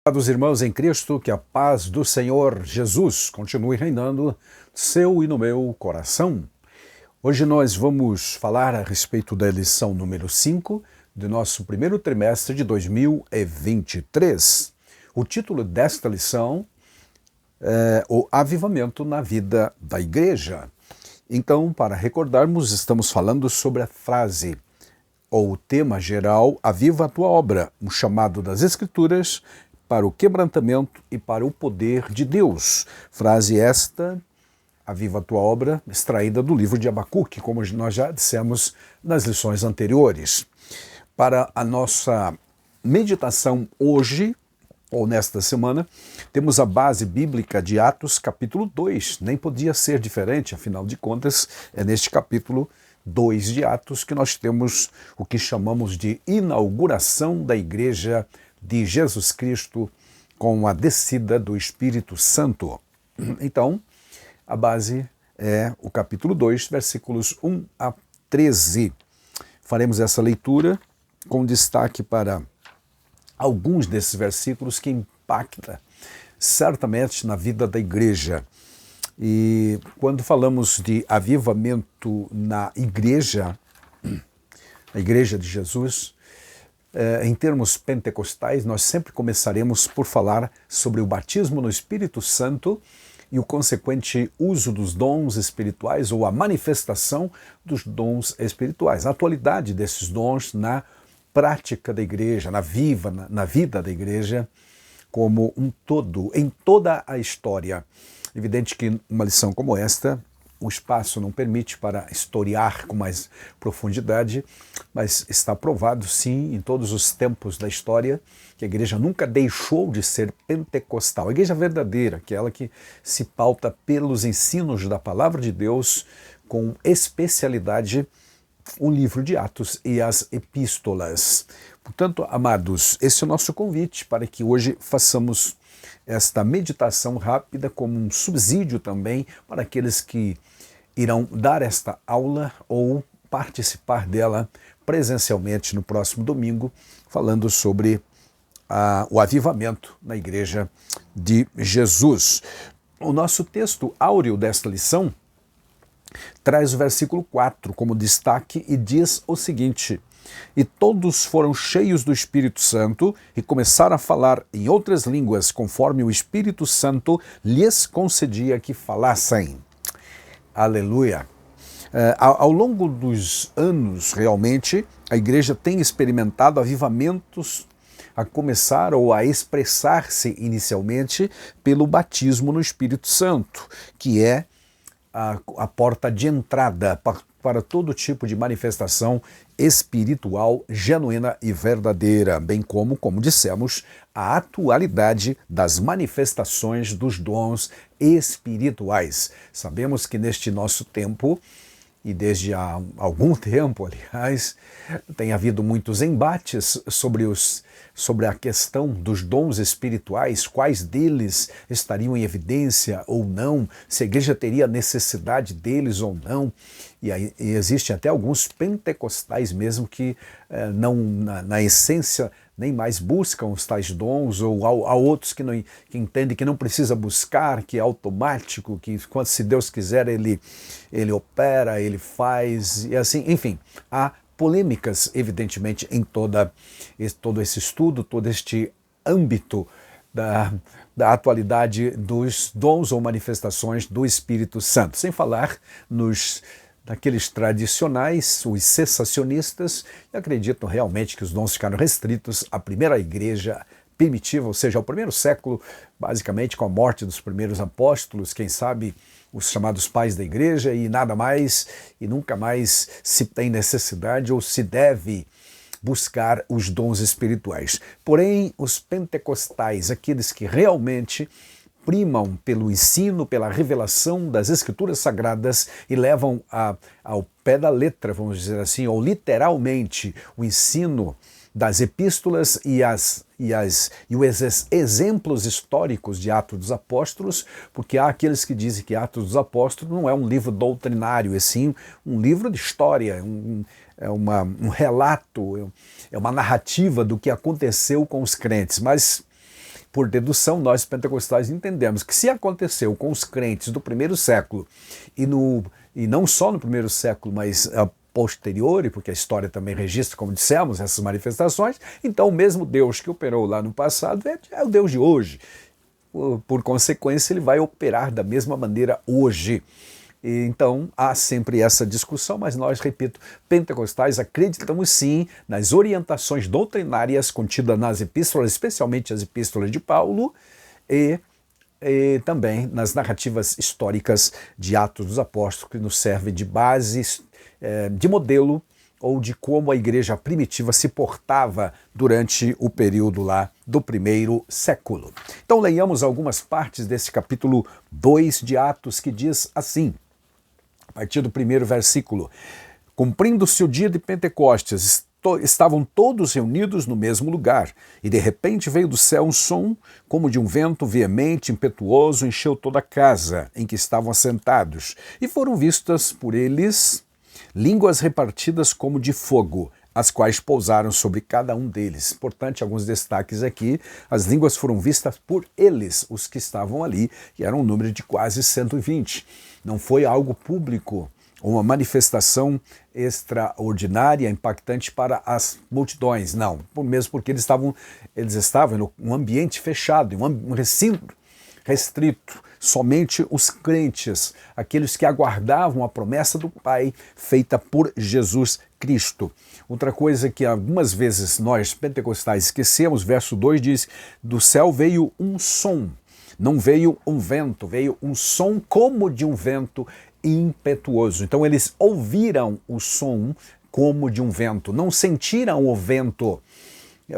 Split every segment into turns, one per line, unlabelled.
Amados irmãos em Cristo, que a paz do Senhor Jesus continue reinando no seu e no meu coração. Hoje nós vamos falar a respeito da lição número 5 do nosso primeiro trimestre de 2023. O título desta lição é O Avivamento na Vida da Igreja. Então, para recordarmos, estamos falando sobre a frase ou o tema geral Aviva a tua obra, um chamado das Escrituras para o quebrantamento e para o poder de Deus. Frase esta, Aviva a tua obra, extraída do livro de Abacuque, como nós já dissemos nas lições anteriores. Para a nossa meditação hoje, ou nesta semana, temos a base bíblica de Atos capítulo 2. Nem podia ser diferente, afinal de contas, é neste capítulo 2 de Atos que nós temos o que chamamos de inauguração da Igreja de Jesus Cristo com a descida do Espírito Santo. Então, a base é o capítulo 2, versículos 1 a 13. Faremos essa leitura com destaque para alguns desses versículos que impactam certamente na vida da igreja. E quando falamos de avivamento na igreja de Jesus, em termos pentecostais, nós sempre começaremos por falar sobre o batismo no Espírito Santo e o consequente uso dos dons espirituais ou a manifestação dos dons espirituais, a atualidade desses dons na prática da igreja, na vida da igreja como um todo, em toda a história. Evidente que uma lição como esta, o espaço não permite para historiar com mais profundidade, mas está provado, sim, em todos os tempos da história, que a igreja nunca deixou de ser pentecostal. A igreja verdadeira, aquela que se pauta pelos ensinos da palavra de Deus, com especialidade o livro de Atos e as epístolas. Portanto, amados, esse é o nosso convite para que hoje façamos esta meditação rápida como um subsídio também para aqueles que irão dar esta aula ou participar dela presencialmente no próximo domingo, falando sobre o avivamento na Igreja de Jesus. O nosso texto áureo desta lição traz o versículo 4 como destaque e diz o seguinte: E todos foram cheios do Espírito Santo e começaram a falar em outras línguas, conforme o Espírito Santo lhes concedia que falassem. Aleluia! Ao longo dos anos, realmente, a igreja tem experimentado avivamentos a começar ou a expressar-se inicialmente pelo batismo no Espírito Santo, que é a porta de entrada para todo tipo de manifestação espiritual genuína e verdadeira, bem como dissemos, a atualidade das manifestações dos dons espirituais. Sabemos que neste nosso tempo, e desde há algum tempo, aliás, tem havido muitos embates sobre a questão dos dons espirituais, quais deles estariam em evidência ou não, se a igreja teria necessidade deles ou não. E existem até alguns pentecostais mesmo que não, na essência, nem mais buscam os tais dons, ou há outros que entendem que não precisa buscar, que é automático, que quando se Deus quiser ele opera, ele faz, e assim, enfim, há polêmicas, evidentemente, em todo esse estudo, todo este âmbito da atualidade dos dons ou manifestações do Espírito Santo, sem falar daqueles tradicionais, os cessacionistas, que acreditam realmente que os dons ficaram restritos à primeira igreja primitiva, ou seja, ao primeiro século, basicamente com a morte dos primeiros apóstolos, quem sabe os chamados pais da igreja, e nada mais, e nunca mais se tem necessidade ou se deve buscar os dons espirituais. Porém, os pentecostais, aqueles que realmente primam pelo ensino, pela revelação das Escrituras Sagradas e levam ao pé da letra, vamos dizer assim, ou literalmente o ensino das epístolas e os exemplos históricos de Atos dos Apóstolos, porque há aqueles que dizem que Atos dos Apóstolos não é um livro doutrinário, é sim um livro de história, um relato, é uma narrativa do que aconteceu com os crentes, mas Por dedução, nós pentecostais entendemos que se aconteceu com os crentes do primeiro século, e não só no primeiro século, mas posterior, porque a história também registra, como dissemos, essas manifestações, então o mesmo Deus que operou lá no passado é o Deus de hoje. Por consequência, ele vai operar da mesma maneira hoje. Então, há sempre essa discussão, mas nós, repito, pentecostais acreditamos sim nas orientações doutrinárias contidas nas epístolas, especialmente as epístolas de Paulo, e também nas narrativas históricas de Atos dos Apóstolos, que nos servem de base, de modelo, ou de como a igreja primitiva se portava durante o período lá do primeiro século. Então leiamos algumas partes desse capítulo 2 de Atos, que diz assim, a partir do primeiro versículo: Cumprindo-se o dia de Pentecostes, estavam todos reunidos no mesmo lugar, e de repente veio do céu um som, como de um vento veemente, impetuoso, encheu toda a casa em que estavam assentados, e foram vistas por eles línguas repartidas como de fogo, as quais pousaram sobre cada um deles. Portanto, alguns destaques aqui: as línguas foram vistas por eles, os que estavam ali, e era um número de quase 120. Não foi algo público, uma manifestação extraordinária, impactante para as multidões, não. Mesmo porque eles estavam em um ambiente fechado, em um recinto restrito. Somente os crentes, aqueles que aguardavam a promessa do Pai feita por Jesus Cristo. Outra coisa que algumas vezes nós pentecostais esquecemos, verso 2 diz: do céu veio um som, não veio um vento, veio um som como de um vento impetuoso. Então eles ouviram o som como de um vento, não sentiram o vento.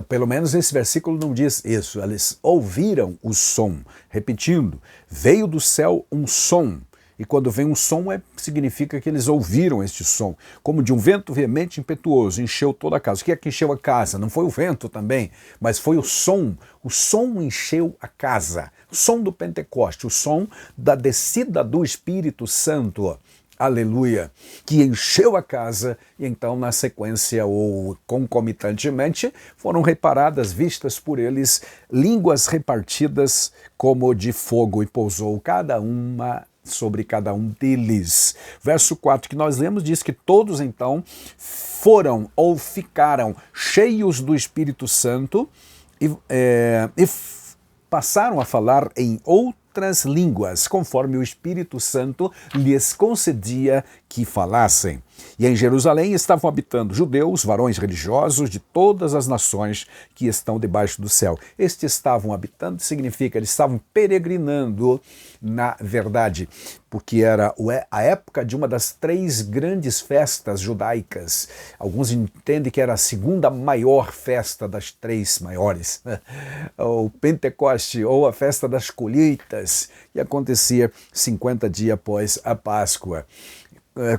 Pelo menos esse versículo não diz isso. Eles ouviram o som. Repetindo, veio do céu um som. E quando vem um som, significa que eles ouviram este som. Como de um vento veemente impetuoso, encheu toda a casa. O que é que encheu a casa? Não foi o vento também, mas foi o som. O som encheu a casa. O som do Pentecoste, o som da descida do Espírito Santo. Aleluia, que encheu a casa, e então na sequência ou concomitantemente foram reparadas, vistas por eles, línguas repartidas como de fogo, e pousou cada uma sobre cada um deles. Verso 4 que nós lemos diz que todos então foram ou ficaram cheios do Espírito Santo e passaram a falar em outras línguas, conforme o Espírito Santo lhes concedia que falassem. E em Jerusalém estavam habitando judeus, varões religiosos de todas as nações que estão debaixo do céu. Estes estavam habitando significa eles estavam peregrinando, na verdade, porque era a época de uma das 3 grandes festas judaicas. Alguns entendem que era a segunda maior festa das 3 maiores, o Pentecoste, ou a festa das colheitas, e acontecia 50 dias após a Páscoa.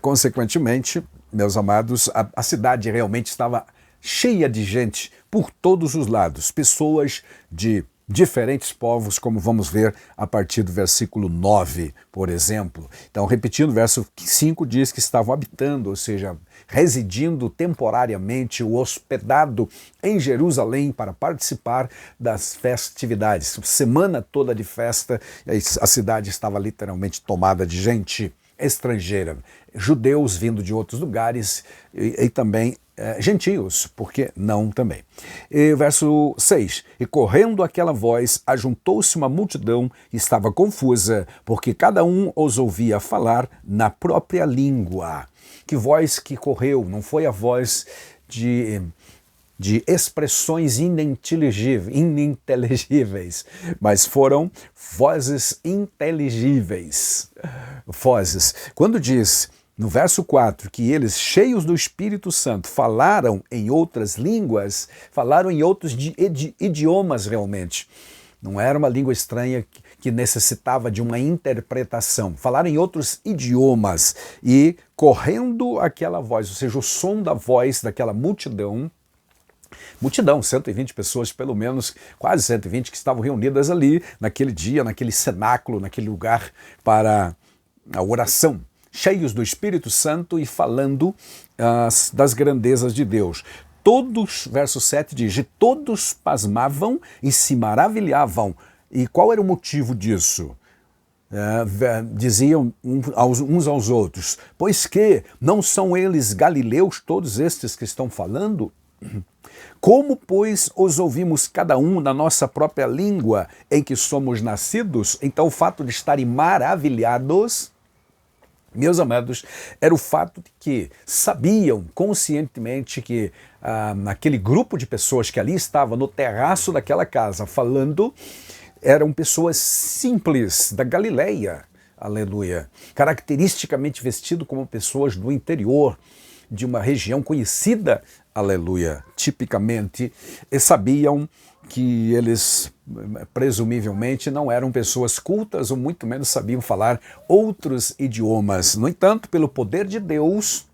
Consequentemente, meus amados, a cidade realmente estava cheia de gente por todos os lados, pessoas de diferentes povos, como vamos ver a partir do versículo 9, por exemplo. Então, repetindo, o verso 5 diz que estavam habitando, ou seja, residindo temporariamente, hospedado em Jerusalém para participar das festividades. Semana toda de festa, a cidade estava literalmente tomada de gente estrangeira, judeus vindo de outros lugares e também gentios, por que não também? E verso 6, e correndo aquela voz, ajuntou-se uma multidão e estava confusa, porque cada um os ouvia falar na própria língua. Que voz que correu? Não foi a voz de expressões ininteligíveis, mas foram vozes inteligíveis. Vozes. Quando diz no verso 4 que eles, cheios do Espírito Santo, falaram em outras línguas, falaram em outros idiomas realmente. Não era uma língua estranha que necessitava de uma interpretação. Falaram em outros idiomas e correndo aquela voz, ou seja, o som da voz daquela multidão, 120 pessoas, pelo menos, quase 120, que estavam reunidas ali naquele dia, naquele cenáculo, naquele lugar para a oração, cheios do Espírito Santo e falando das grandezas de Deus. todos, verso 7 diz, e todos pasmavam e se maravilhavam. E qual era o motivo disso? Diziam uns aos outros, pois que não são eles galileus todos estes que estão falando? Como, pois, os ouvimos cada um na nossa própria língua em que somos nascidos? Então o fato de estarem maravilhados, meus amados, era o fato de que sabiam conscientemente que aquele grupo de pessoas que ali estava no terraço daquela casa falando eram pessoas simples da Galileia, aleluia, caracteristicamente vestido como pessoas do interior de uma região conhecida, aleluia, tipicamente, e sabiam que eles, presumivelmente, não eram pessoas cultas ou muito menos sabiam falar outros idiomas. No entanto, pelo poder de Deus,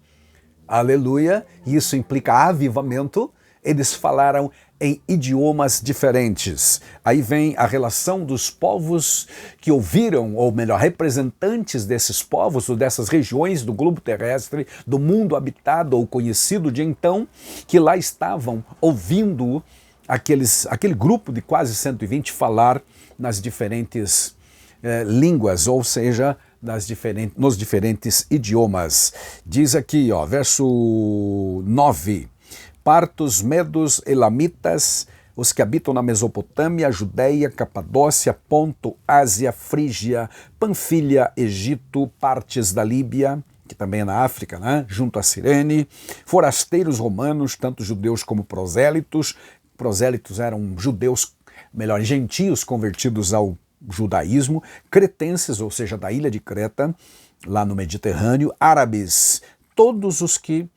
aleluia, e isso implica avivamento, eles falaram em idiomas diferentes. Aí vem a relação dos povos que ouviram, ou melhor, representantes desses povos ou dessas regiões do globo terrestre, do mundo habitado ou conhecido de então, que lá estavam ouvindo aquele grupo de quase 120 falar nas diferentes línguas, ou seja, nos diferentes idiomas. Diz aqui, ó, verso 9, partos, medos, elamitas, os que habitam na Mesopotâmia, Judéia, Capadócia, Ponto, Ásia, Frígia, Panfilha, Egito, partes da Líbia, que também é na África, né? Junto a Cirene, forasteiros romanos, tanto judeus como prosélitos. Prosélitos eram judeus, melhor, gentios convertidos ao judaísmo, cretenses, ou seja, da ilha de Creta, lá no Mediterrâneo, árabes, todos os que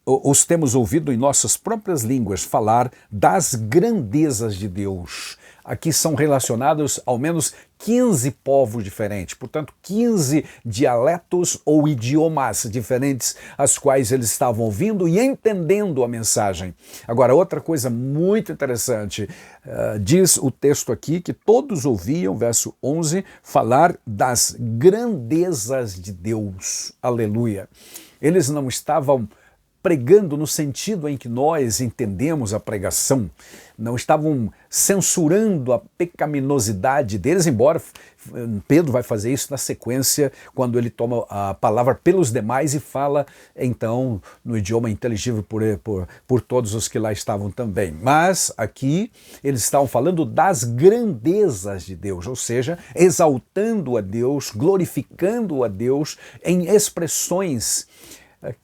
os temos ouvido em nossas próprias línguas falar das grandezas de Deus. Aqui são relacionados ao menos 15 povos diferentes, portanto 15 dialetos ou idiomas diferentes, as quais eles estavam ouvindo e entendendo a mensagem. Agora, outra coisa muito interessante, diz o texto aqui que todos ouviam, verso 11, falar das grandezas de Deus. Aleluia! Eles não estavam pregando no sentido em que nós entendemos a pregação, não estavam censurando a pecaminosidade deles, embora Pedro vai fazer isso na sequência, quando ele toma a palavra pelos demais e fala, então, no idioma inteligível por todos os que lá estavam também. Mas aqui eles estavam falando das grandezas de Deus, ou seja, exaltando a Deus, glorificando a Deus em expressões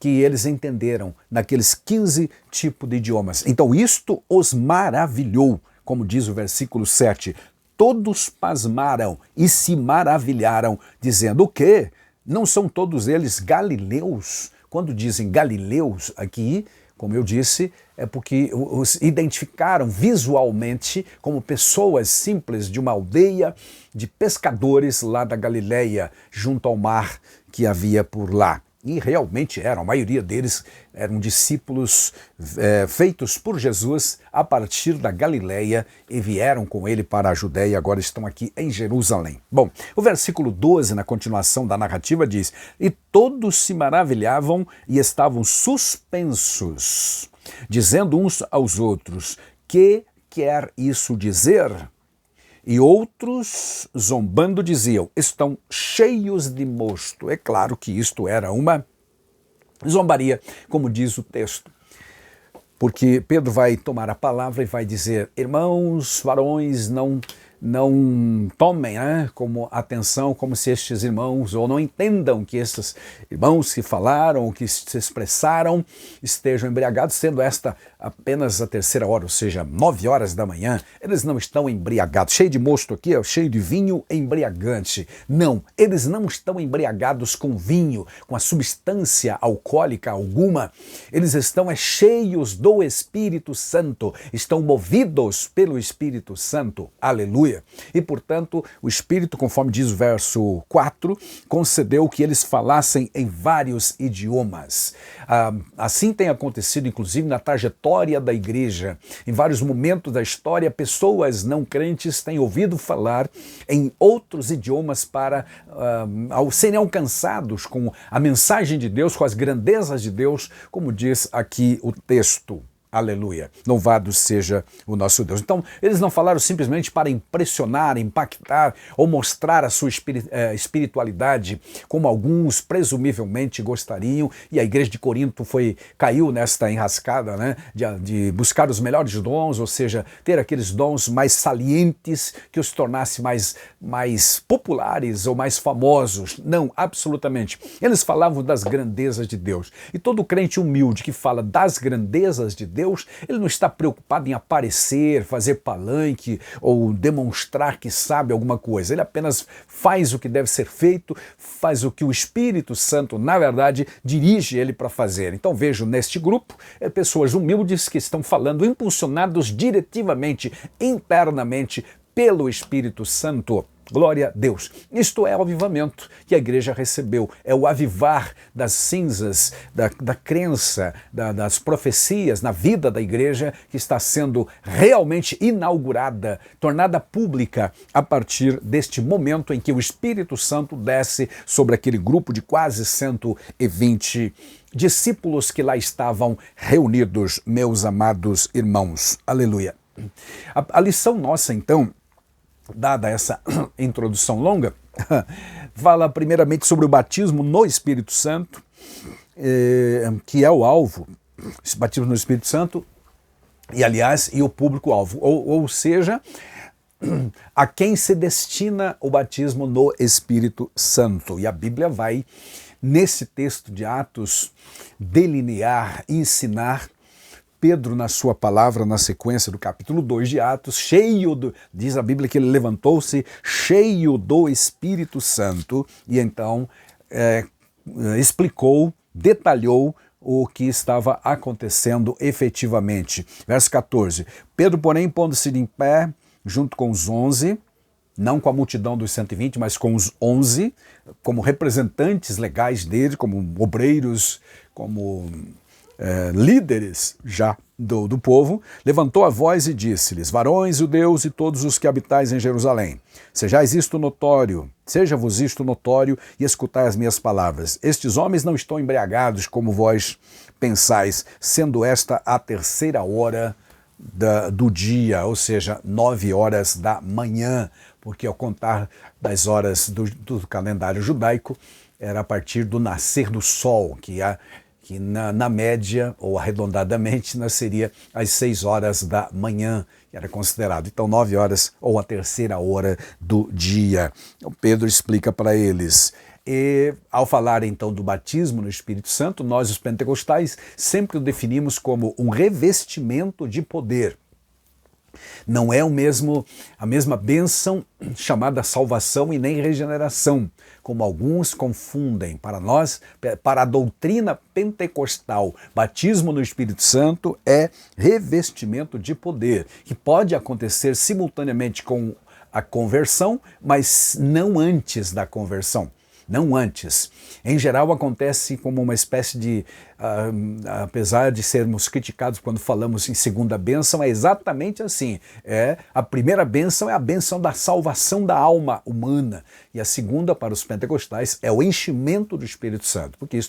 que eles entenderam naqueles 15 tipos de idiomas. Então isto os maravilhou, como diz o versículo 7. Todos pasmaram e se maravilharam, dizendo o quê? Não são todos eles galileus? Quando dizem galileus aqui, como eu disse, é porque os identificaram visualmente como pessoas simples de uma aldeia de pescadores lá da Galileia, junto ao mar que havia por lá. E realmente eram, a maioria deles eram discípulos feitos por Jesus a partir da Galileia e vieram com ele para a Judéia e agora estão aqui em Jerusalém. Bom, o versículo 12, na continuação da narrativa, diz: e todos se maravilhavam e estavam suspensos, dizendo uns aos outros, que quer isso dizer? E outros, zombando, diziam, estão cheios de mosto. É claro que isto era uma zombaria, como diz o texto. Porque Pedro vai tomar a palavra e vai dizer, irmãos, varões, não tomem como atenção, como se estes irmãos, ou não entendam que estes irmãos que falaram, ou que se expressaram, estejam embriagados, sendo esta apenas a terceira hora, ou seja, 9 horas da manhã, eles não estão embriagados. Cheio de mosto aqui, cheio de vinho embriagante. Não, eles não estão embriagados com vinho, com a substância alcoólica alguma. Eles estão cheios do Espírito Santo, estão movidos pelo Espírito Santo. Aleluia. E, portanto, o Espírito, conforme diz o verso 4, concedeu que eles falassem em vários idiomas. Assim tem acontecido, inclusive, na trajetória da igreja. Em vários momentos da história, pessoas não crentes têm ouvido falar em outros idiomas para serem alcançados com a mensagem de Deus, com as grandezas de Deus, como diz aqui o texto. Aleluia. Louvado seja o nosso Deus. Então, eles não falaram simplesmente para impressionar, impactar ou mostrar a sua espiritualidade, como alguns presumivelmente gostariam, e a igreja de Corinto caiu nesta enrascada, né, de buscar os melhores dons, ou seja, ter aqueles dons mais salientes que os tornasse mais populares ou mais famosos. Não, absolutamente. Eles falavam das grandezas de Deus. E todo crente humilde que fala das grandezas de Deus, ele não está preocupado em aparecer, fazer palanque ou demonstrar que sabe alguma coisa. Ele apenas faz o que deve ser feito, faz o que o Espírito Santo, na verdade, dirige ele para fazer. Então vejo neste grupo pessoas humildes que estão falando, impulsionados diretivamente, internamente, pelo Espírito Santo. Glória a Deus. Isto é o avivamento que a igreja recebeu. É o avivar das cinzas, da crença, das profecias na vida da igreja que está sendo realmente inaugurada, tornada pública a partir deste momento em que o Espírito Santo desce sobre aquele grupo de quase 120 discípulos que lá estavam reunidos, meus amados irmãos. Aleluia. A lição nossa, então, dada essa introdução longa, fala primeiramente sobre o batismo no Espírito Santo, que é o alvo, esse batismo no Espírito Santo, e o público-alvo, ou seja, a quem se destina o batismo no Espírito Santo. E a Bíblia vai, nesse texto de Atos, delinear, ensinar. Pedro, na sua palavra, na sequência do capítulo 2 de Atos, diz a Bíblia que ele levantou-se cheio do Espírito Santo e então explicou, detalhou o que estava acontecendo efetivamente. Verso 14, Pedro, porém, pondo-se em pé, junto com os 11, não com a multidão dos 120, mas com os 11, como representantes legais dele, como obreiros, como líderes já do povo, levantou a voz e disse-lhes: varões judeus e todos os que habitais em Jerusalém, seja-vos isto notório e escutai as minhas palavras. Estes homens não estão embriagados como vós pensais, sendo esta a terceira hora do dia, ou seja, 9 horas da manhã, porque ao contar das horas do calendário judaico, era a partir do nascer do sol, que na média, ou arredondadamente, nasceria às 6 horas da manhã, que era considerado. Então, 9 horas, ou a terceira hora do dia. Então, Pedro explica para eles. E ao falar então do batismo no Espírito Santo, nós, os pentecostais, sempre o definimos como um revestimento de poder. Não é a mesma bênção chamada salvação e nem regeneração, como alguns confundem. Para nós, para a doutrina pentecostal, batismo no Espírito Santo é revestimento de poder, que pode acontecer simultaneamente com a conversão, mas não antes da conversão. Não antes. Em geral acontece como uma espécie de, apesar de sermos criticados quando falamos em segunda bênção, é exatamente assim. A primeira bênção é a bênção da salvação da alma humana, e a segunda, para os pentecostais, é o enchimento do Espírito Santo, porque isso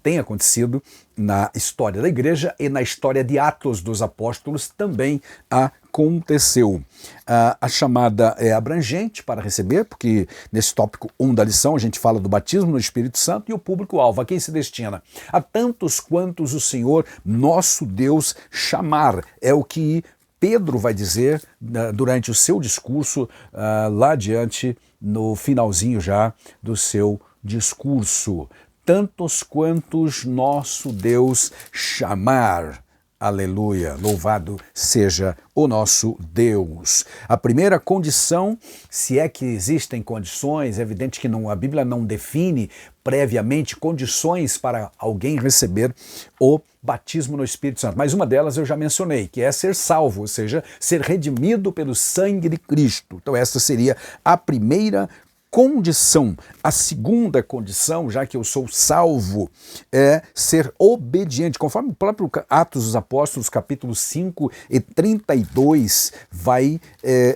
tem acontecido na história da igreja e na história de Atos dos Apóstolos também aconteceu. A chamada é abrangente para receber, porque nesse tópico 1 da lição a gente fala do batismo no Espírito Santo e o público-alvo, a quem se destina? A tantos quantos o Senhor, nosso Deus, chamar. É o que Pedro vai dizer durante o seu discurso lá adiante, no finalzinho já do seu discurso. Tantos quantos nosso Deus chamar. Aleluia, louvado seja o nosso Deus. A primeira condição, se é que existem condições, é evidente que a Bíblia não define previamente condições para alguém receber o batismo no Espírito Santo. Mas uma delas eu já mencionei, que é ser salvo, ou seja, ser redimido pelo sangue de Cristo. Então essa seria a primeira condição. A segunda condição, já que eu sou salvo, é ser obediente. Conforme o próprio Atos dos Apóstolos, capítulo 5 e 32, vai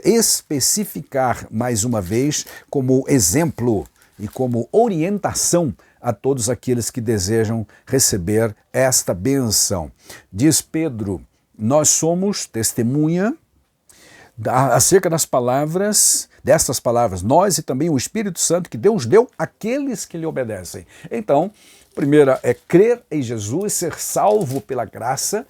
especificar mais uma vez como exemplo e como orientação a todos aqueles que desejam receber esta bênção. Diz Pedro, nós somos testemunha acerca destas palavras, nós e também o Espírito Santo que Deus deu àqueles que lhe obedecem. Então, primeira é crer em Jesus, ser salvo pela graça,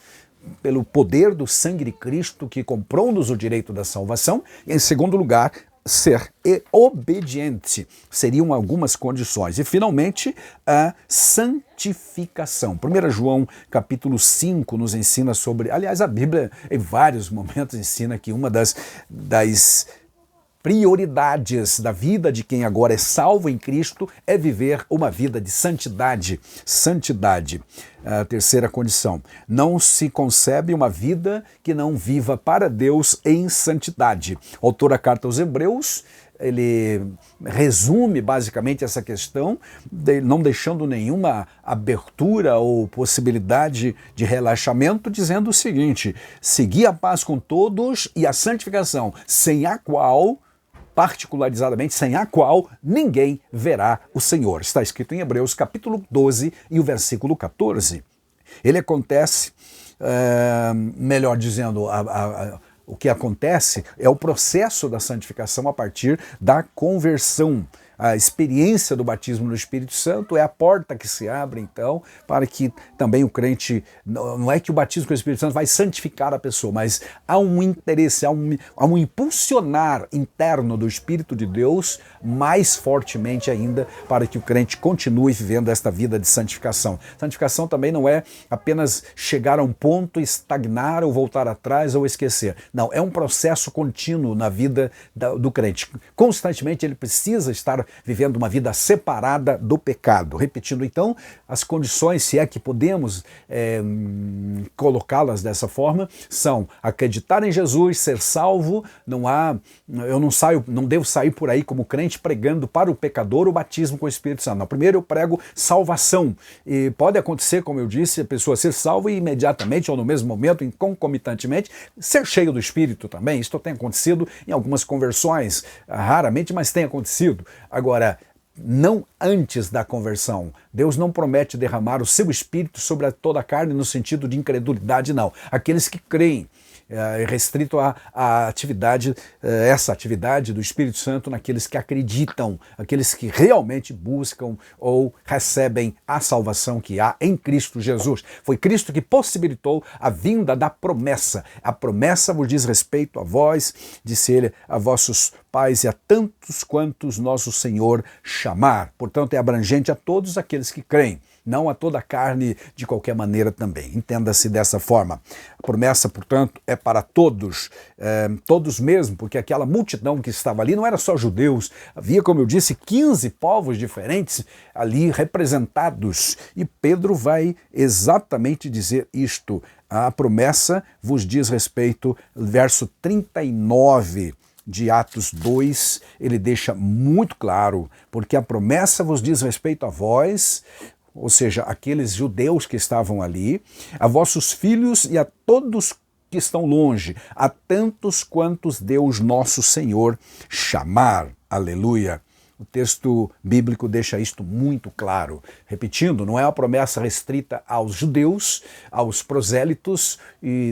pelo poder do sangue de Cristo que comprou-nos o direito da salvação. E, em segundo lugar, ser obediente. Seriam algumas condições. E, finalmente, a santificação. 1 João, capítulo 5, nos ensina sobre... Aliás, a Bíblia, em vários momentos, ensina que uma das prioridades da vida de quem agora é salvo em Cristo é viver uma vida de santidade. Santidade. A terceira condição. Não se concebe uma vida que não viva para Deus em santidade. O autor da carta aos Hebreus, ele resume basicamente essa questão, não deixando nenhuma abertura ou possibilidade de relaxamento, dizendo o seguinte: segui a paz com todos e a santificação, sem a qual, particularizadamente, sem a qual ninguém verá o Senhor. Está escrito em Hebreus capítulo 12 e o versículo 14. Ele acontece, melhor dizendo, o que acontece é o processo da santificação a partir da conversão. A experiência do batismo no Espírito Santo é a porta que se abre, então, para que também o crente, não é que o batismo com o Espírito Santo vai santificar a pessoa, mas há um interesse, há um impulsionar interno do Espírito de Deus mais fortemente ainda para que o crente continue vivendo esta vida de santificação. Santificação também não é apenas chegar a um ponto, estagnar ou voltar atrás ou esquecer. Não, é um processo contínuo na vida do crente. Constantemente ele precisa estar vivendo uma vida separada do pecado. Repetindo então, as condições, se é que podemos colocá-las dessa forma, são acreditar em Jesus, ser salvo. Eu não devo sair por aí como crente pregando para o pecador o batismo com o Espírito Santo. Não, primeiro eu prego salvação. E pode acontecer, como eu disse, a pessoa ser salva e imediatamente ou no mesmo momento, concomitantemente, ser cheio do Espírito também. Isso tem acontecido em algumas conversões, raramente, mas tem acontecido. Agora, não antes da conversão. Deus não promete derramar o seu Espírito sobre toda a carne no sentido de incredulidade, não. Aqueles que creem, restrito à atividade, essa atividade do Espírito Santo naqueles que acreditam, aqueles que realmente buscam ou recebem a salvação que há em Cristo Jesus. Foi Cristo que possibilitou a vinda da promessa. A promessa vos diz respeito a vós, disse ele, a vossos pais e a tantos quantos nosso Senhor chamar. Portanto, é abrangente a todos aqueles que creem, não a toda a carne de qualquer maneira também. Entenda-se dessa forma. A promessa, portanto, é para todos, todos mesmo, porque aquela multidão que estava ali não era só judeus, havia, como eu disse, 15 povos diferentes ali representados. E Pedro vai exatamente dizer isto. A promessa vos diz respeito, verso 39, de Atos 2, ele deixa muito claro, porque a promessa vos diz respeito a vós, ou seja, aqueles judeus que estavam ali, a vossos filhos e a todos que estão longe, a tantos quantos Deus nosso Senhor chamar. Aleluia! O texto bíblico deixa isto muito claro. Repetindo, não é uma promessa restrita aos judeus, aos prosélitos,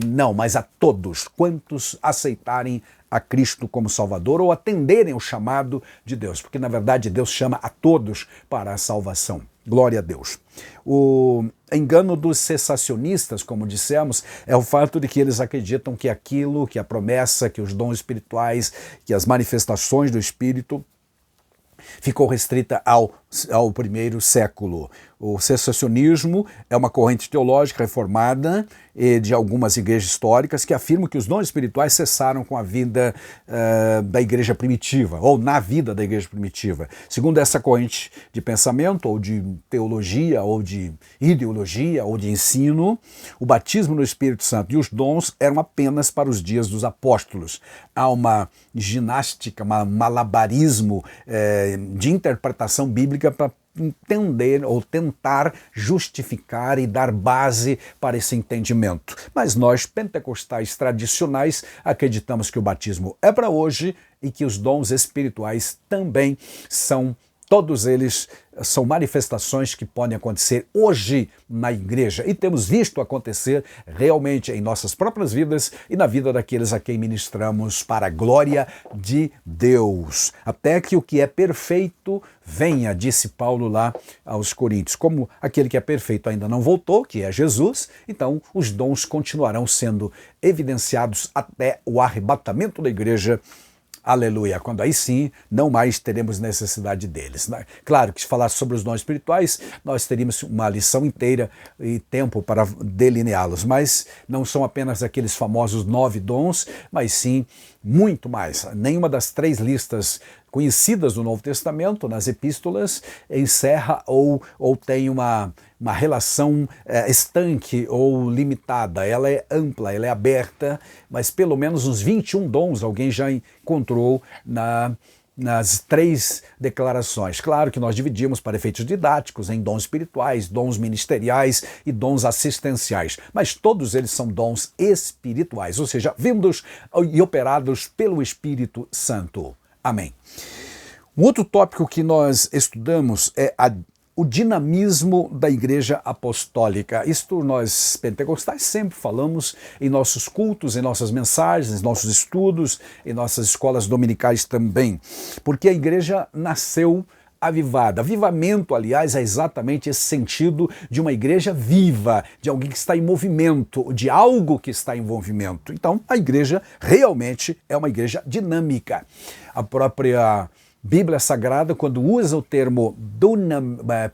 não, mas a todos quantos aceitarem a Cristo como Salvador ou atenderem o chamado de Deus, porque na verdade Deus chama a todos para a salvação. Glória a Deus. O engano dos cessacionistas, como dissemos, é o fato de que eles acreditam que aquilo, que a promessa, que os dons espirituais, que as manifestações do Espírito ficou restrita ao primeiro século. O cessacionismo é uma corrente teológica reformada de algumas igrejas históricas que afirmam que os dons espirituais cessaram com a vida da igreja primitiva, ou na vida da igreja primitiva. Segundo essa corrente de pensamento, ou de teologia, ou de ideologia, ou de ensino, o batismo no Espírito Santo e os dons eram apenas para os dias dos apóstolos. Há uma ginástica, um malabarismo de interpretação bíblica para entender ou tentar justificar e dar base para esse entendimento. Mas nós, pentecostais tradicionais, acreditamos que o batismo é para hoje e que os dons espirituais também são todos eles são manifestações que podem acontecer hoje na igreja e temos visto acontecer realmente em nossas próprias vidas e na vida daqueles a quem ministramos para a glória de Deus. Até que o que é perfeito venha, disse Paulo lá aos Coríntios. Como aquele que é perfeito ainda não voltou, que é Jesus, então os dons continuarão sendo evidenciados até o arrebatamento da igreja. Aleluia, quando aí sim não mais teremos necessidade deles. Claro que se falar sobre os dons espirituais, nós teríamos uma lição inteira e tempo para delineá-los, mas não são apenas aqueles famosos 9 dons, mas sim muito mais. Nenhuma das 3 listas conhecidas do Novo Testamento, nas epístolas, encerra ou tem uma relação estanque ou limitada. Ela é ampla, ela é aberta, mas pelo menos uns 21 dons alguém já encontrou nas 3 declarações. Claro que nós dividimos para efeitos didáticos em dons espirituais, dons ministeriais e dons assistenciais, mas todos eles são dons espirituais, ou seja, vindos e operados pelo Espírito Santo. Amém. Um outro tópico que nós estudamos é o dinamismo da Igreja Apostólica. Isto nós pentecostais sempre falamos em nossos cultos, em nossas mensagens, em nossos estudos, em nossas escolas dominicais também, porque a igreja nasceu avivada. Avivamento, aliás, é exatamente esse sentido de uma igreja viva, de alguém que está em movimento, de algo que está em movimento. Então, a igreja realmente é uma igreja dinâmica. A própria Bíblia Sagrada, quando usa o termo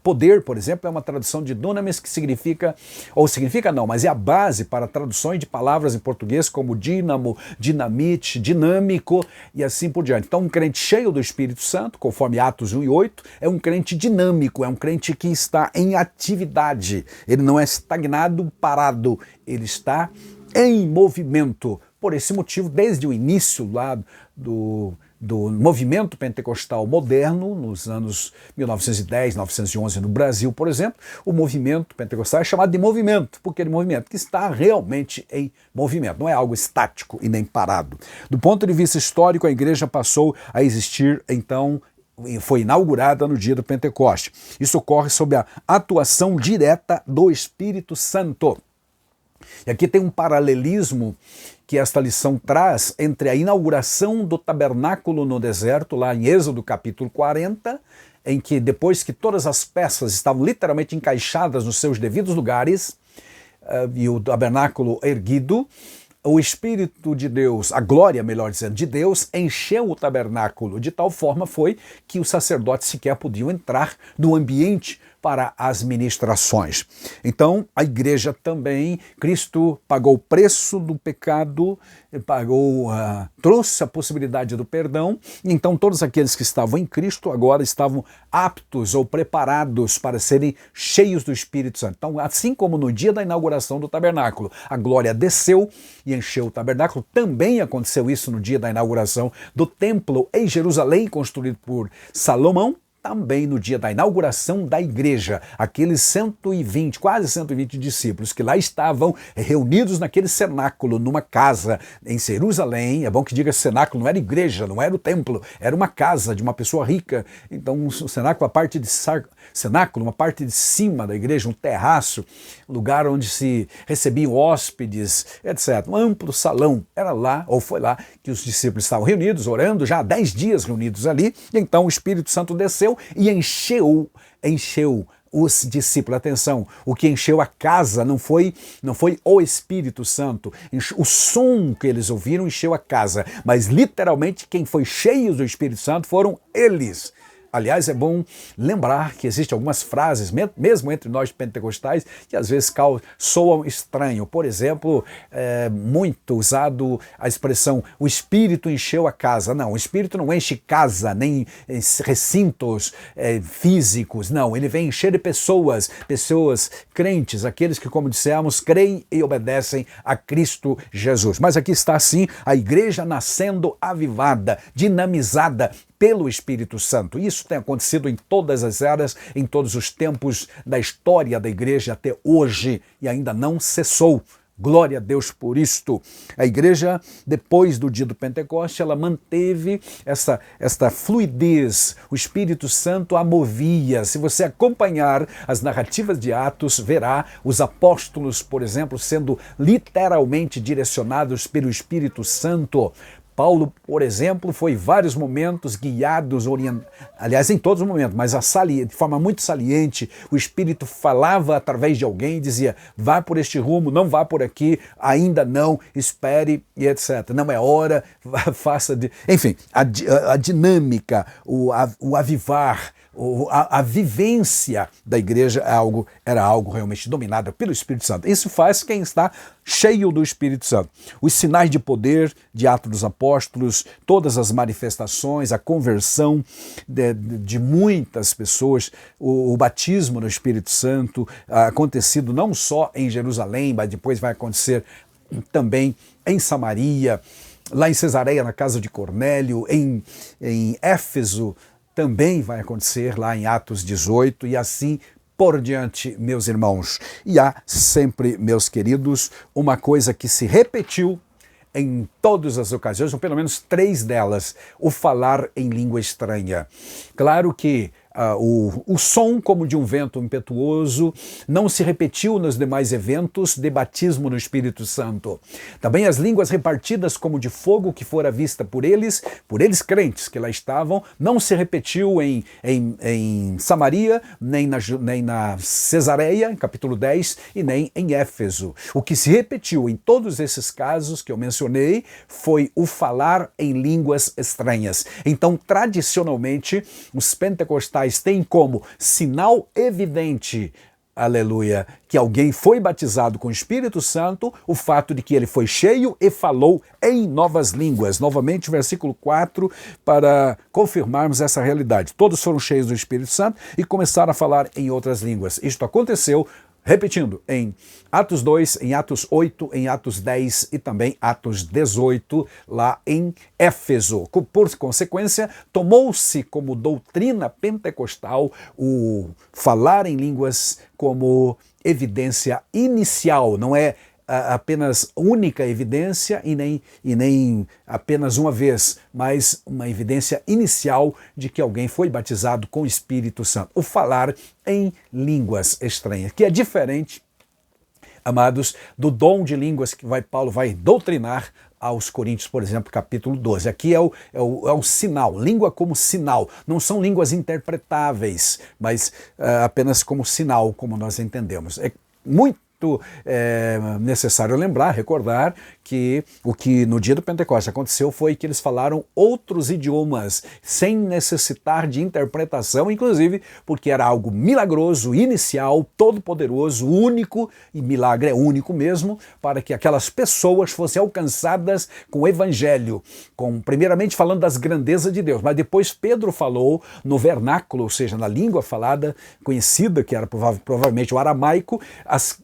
poder, por exemplo, é uma tradução de dunamis que significa, ou significa não, mas é a base para traduções de palavras em português como dínamo, dinamite, dinâmico e assim por diante. Então, um crente cheio do Espírito Santo, conforme Atos 1:8, é um crente dinâmico, é um crente que está em atividade. Ele não é estagnado, parado, ele está em movimento. Por esse motivo, desde o início lá do movimento pentecostal moderno, nos anos 1910, 1911 no Brasil, por exemplo, o movimento pentecostal é chamado de movimento, porque é um movimento que está realmente em movimento, não é algo estático e nem parado. Do ponto de vista histórico, a igreja passou a existir, então, foi inaugurada no dia do Pentecoste. Isso ocorre sob a atuação direta do Espírito Santo. E aqui tem um paralelismo que esta lição traz entre a inauguração do tabernáculo no deserto, lá em Êxodo capítulo 40, em que depois que todas as peças estavam literalmente encaixadas nos seus devidos lugares, e o tabernáculo erguido, o Espírito de Deus, a glória, melhor dizendo, de Deus, encheu o tabernáculo, de tal forma foi que os sacerdotes sequer podiam entrar no ambiente para as ministrações. Então, a igreja também, Cristo pagou o preço do pecado, trouxe a possibilidade do perdão, e então todos aqueles que estavam em Cristo agora estavam aptos ou preparados para serem cheios do Espírito Santo. Então, assim como no dia da inauguração do tabernáculo, a glória desceu e encheu o tabernáculo, também aconteceu isso no dia da inauguração do templo em Jerusalém, construído por Salomão, também no dia da inauguração da igreja, aqueles 120, quase 120 discípulos que lá estavam reunidos naquele cenáculo, numa casa em Jerusalém. É bom que diga cenáculo, não era igreja, não era o templo, era uma casa de uma pessoa rica. Então o cenáculo, uma parte de cima da igreja, um terraço, lugar onde se recebiam hóspedes, etc. Um amplo salão, era lá, ou foi lá, que os discípulos estavam reunidos, orando, já há 10 dias reunidos ali, e então o Espírito Santo desceu e encheu os discípulos. Atenção, o que encheu a casa não foi o Espírito Santo, o som que eles ouviram encheu a casa, mas literalmente quem foi cheio do Espírito Santo foram eles. Aliás, é bom lembrar que existem algumas frases, mesmo entre nós pentecostais, que às vezes soam estranho. Por exemplo, muito usado a expressão o Espírito encheu a casa. Não, o Espírito não enche casa, nem recintos físicos. Não, ele vem encher de pessoas crentes, aqueles que, como dissemos, creem e obedecem a Cristo Jesus. Mas aqui está, sim, a igreja nascendo avivada, dinamizada pelo Espírito Santo. Isso tem acontecido em todas as eras, em todos os tempos da história da igreja até hoje, e ainda não cessou. Glória a Deus por isto. A igreja, depois do dia do Pentecoste, ela manteve esta fluidez. O Espírito Santo a movia. Se você acompanhar as narrativas de Atos, verá os apóstolos, por exemplo, sendo literalmente direcionados pelo Espírito Santo. Paulo, por exemplo, foi em vários momentos guiados, aliás, em todos os momentos, mas de forma muito saliente, o Espírito falava através de alguém e dizia, vá por este rumo, não vá por aqui, ainda não, espere e etc. Não é hora, faça de... Enfim, a dinâmica, o avivar, a vivência da igreja era algo realmente dominado pelo Espírito Santo. Isso faz quem está cheio do Espírito Santo. Os sinais de poder de Atos dos Apóstolos, todas as manifestações, a conversão de muitas pessoas, o batismo no Espírito Santo, acontecido não só em Jerusalém, mas depois vai acontecer também em Samaria, lá em Cesareia, na casa de Cornélio, em Éfeso, também vai acontecer lá em Atos 18 e assim por diante, meus irmãos. E há sempre, meus queridos, uma coisa que se repetiu em todas as ocasiões, ou pelo menos 3 delas, o falar em língua estranha. Claro que o som como de um vento impetuoso não se repetiu nos demais eventos de batismo no Espírito Santo. Também as línguas repartidas como de fogo que fora vista por eles crentes que lá estavam, não se repetiu em Samaria, nem na Cesareia, capítulo 10, e nem em Éfeso. O que se repetiu em todos esses casos que eu mencionei foi o falar em línguas estranhas. Então, tradicionalmente, os pentecostais têm como sinal evidente, aleluia, que alguém foi batizado com o Espírito Santo, o fato de que ele foi cheio e falou em novas línguas. Novamente, versículo 4, para confirmarmos essa realidade. Todos foram cheios do Espírito Santo e começaram a falar em outras línguas. Isto aconteceu, repetindo, em Atos 2, em Atos 8, em Atos 10 e também Atos 18, lá em Éfeso. Por consequência, tomou-se como doutrina pentecostal o falar em línguas como evidência inicial, não é apenas única evidência e nem apenas uma vez, mas uma evidência inicial de que alguém foi batizado com o Espírito Santo. O falar em línguas estranhas, que é diferente, amados, do dom de línguas que Paulo vai doutrinar aos Coríntios, por exemplo, capítulo 12. Aqui é o sinal, língua como sinal. Não são línguas interpretáveis, mas apenas como sinal, como nós entendemos. É muito necessário recordar que o que no dia do Pentecostes aconteceu foi que eles falaram outros idiomas, sem necessitar de interpretação, inclusive porque era algo milagroso, inicial, todo-poderoso, único, e milagre é único mesmo, para que aquelas pessoas fossem alcançadas com o Evangelho, primeiramente falando das grandezas de Deus, mas depois Pedro falou no vernáculo, ou seja, na língua falada, conhecida, que era provavelmente o aramaico, as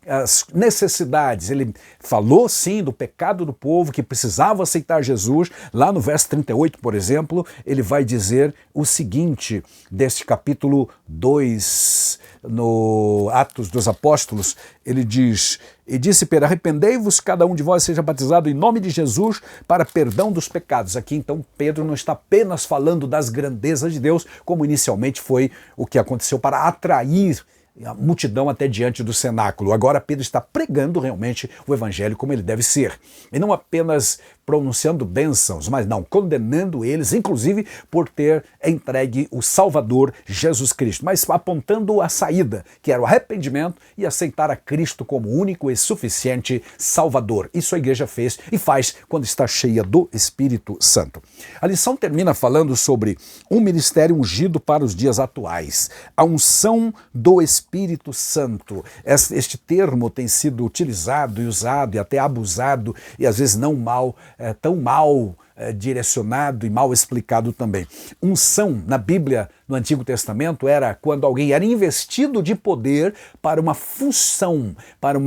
necessidades. Ele falou sim do pecado do povo que precisava aceitar Jesus. Lá no verso 38, por exemplo, ele vai dizer o seguinte, deste capítulo 2, no Atos dos Apóstolos, ele diz: e disse, arrependei-vos, cada um de vós seja batizado em nome de Jesus para perdão dos pecados. Aqui então Pedro não está apenas falando das grandezas de Deus, como inicialmente foi o que aconteceu para atrair a multidão até diante do cenáculo. Agora Pedro está pregando realmente o evangelho como ele deve ser. E não apenas pronunciando bênçãos, mas não, condenando eles, inclusive por ter entregue o Salvador Jesus Cristo, mas apontando a saída, que era o arrependimento e aceitar a Cristo como único e suficiente Salvador. Isso a igreja fez e faz quando está cheia do Espírito Santo. A lição termina falando sobre um ministério ungido para os dias atuais, a unção do Espírito Santo. Este termo tem sido utilizado e usado e até abusado e às vezes não tão mal direcionado e mal explicado também. Unção, na Bíblia, no Antigo Testamento, era quando alguém era investido de poder para uma função, para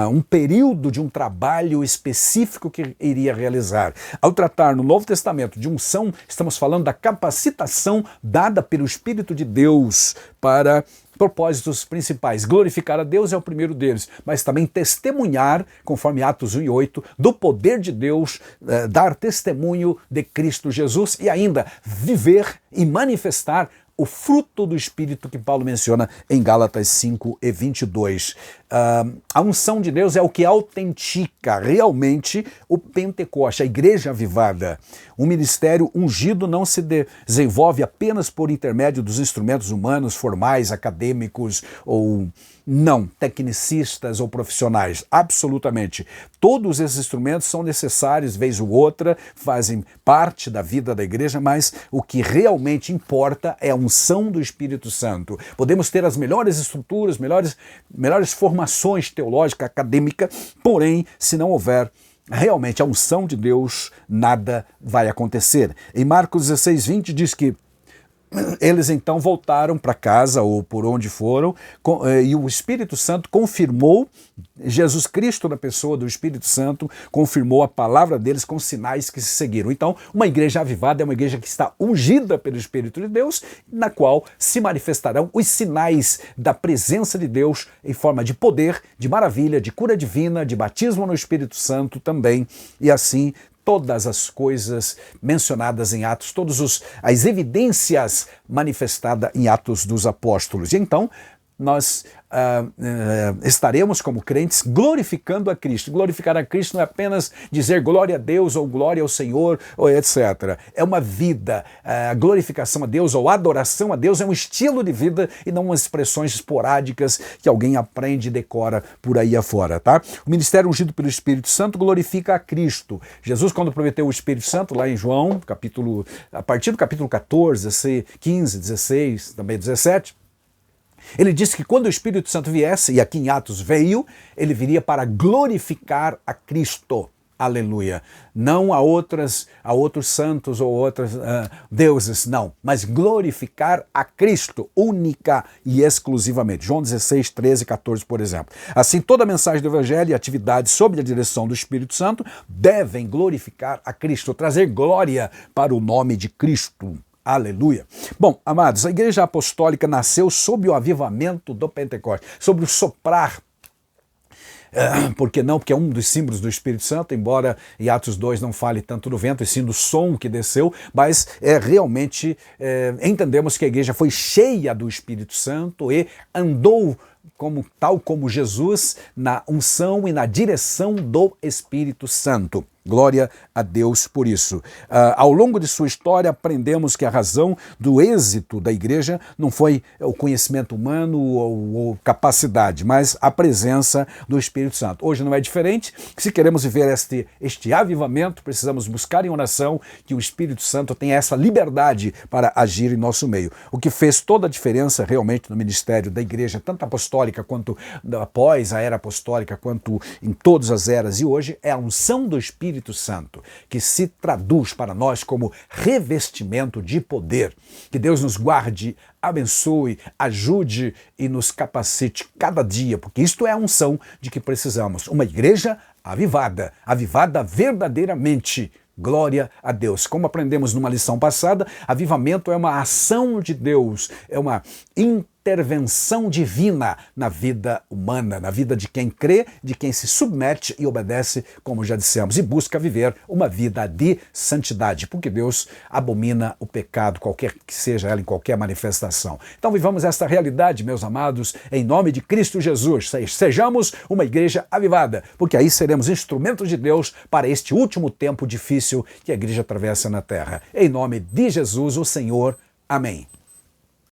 um período de um trabalho específico que iria realizar. Ao tratar no Novo Testamento de unção, estamos falando da capacitação dada pelo Espírito de Deus para propósitos principais. Glorificar a Deus é o primeiro deles, mas também testemunhar, conforme Atos 1:8, do poder de Deus, dar testemunho de Cristo Jesus e ainda viver e manifestar o fruto do Espírito que Paulo menciona em Gálatas 5:22. A unção de Deus é o que autentica realmente o Pentecoste, a igreja avivada. Um ministério ungido não se desenvolve apenas por intermédio dos instrumentos humanos, formais, acadêmicos ou não, tecnicistas ou profissionais. Absolutamente. Todos esses instrumentos são necessários, vez ou outra, fazem parte da vida da igreja, mas o que realmente importa é a unção do Espírito Santo. Podemos ter as melhores estruturas, melhores formações teológicas, acadêmicas, porém, se não houver realmente a unção de Deus, nada vai acontecer. Em Marcos 16:20 diz que eles então voltaram para casa, ou por onde foram, e o Espírito Santo confirmou, Jesus Cristo na pessoa do Espírito Santo, confirmou a palavra deles com sinais que se seguiram. Então, uma igreja avivada é uma igreja que está ungida pelo Espírito de Deus, na qual se manifestarão os sinais da presença de Deus em forma de poder, de maravilha, de cura divina, de batismo no Espírito Santo também, e assim todas as coisas mencionadas em Atos, todas as evidências manifestadas em Atos dos Apóstolos. E então, nós estaremos como crentes glorificando a Cristo. Glorificar a Cristo não é apenas dizer glória a Deus ou glória ao Senhor, ou etc. É uma vida. A glorificação a Deus ou adoração a Deus é um estilo de vida e não umas expressões esporádicas que alguém aprende e decora por aí afora, tá? O ministério ungido pelo Espírito Santo glorifica a Cristo. Jesus, quando prometeu o Espírito Santo, lá em João, a partir do capítulo 14, 15, 16, também 17, ele disse que quando o Espírito Santo viesse, e aqui em Atos veio, ele viria para glorificar a Cristo. Aleluia. Não a outros santos ou outros deuses, não. Mas glorificar a Cristo, única e exclusivamente. João 16, 13 e 14, por exemplo. Assim, toda a mensagem do Evangelho e atividades sob a direção do Espírito Santo devem glorificar a Cristo, trazer glória para o nome de Cristo. Aleluia. Bom, amados, a Igreja Apostólica nasceu sob o avivamento do Pentecostes, sobre o soprar. Por que não? Porque é um dos símbolos do Espírito Santo, embora em Atos 2 não fale tanto do vento, e sim do som que desceu, mas realmente entendemos que a igreja foi cheia do Espírito Santo e andou tal como Jesus na unção e na direção do Espírito Santo. Glória a Deus por isso. Ao longo de sua história, aprendemos que a razão do êxito da igreja não foi o conhecimento humano ou capacidade, mas a presença do Espírito Santo. Hoje não é diferente. Se queremos viver este avivamento, precisamos buscar em oração que o Espírito Santo tenha essa liberdade para agir em nosso meio. O que fez toda a diferença realmente no ministério da igreja, tanto apostólica quanto após a era apostólica, quanto em todas as eras e hoje, é a unção do Espírito Santo, que se traduz para nós como revestimento de poder. Que Deus nos guarde, abençoe, ajude e nos capacite cada dia, porque isto é a unção de que precisamos. Uma igreja avivada verdadeiramente. Glória a Deus. Como aprendemos numa lição passada, avivamento é uma ação de Deus, é uma intervenção divina na vida humana, na vida de quem crê, de quem se submete e obedece, como já dissemos, e busca viver uma vida de santidade, porque Deus abomina o pecado, qualquer que seja ela, em qualquer manifestação. Então vivamos esta realidade, meus amados, em nome de Cristo Jesus. Sejamos uma igreja avivada, porque aí seremos instrumentos de Deus para este último tempo difícil que a igreja atravessa na terra. Em nome de Jesus, o Senhor. Amém.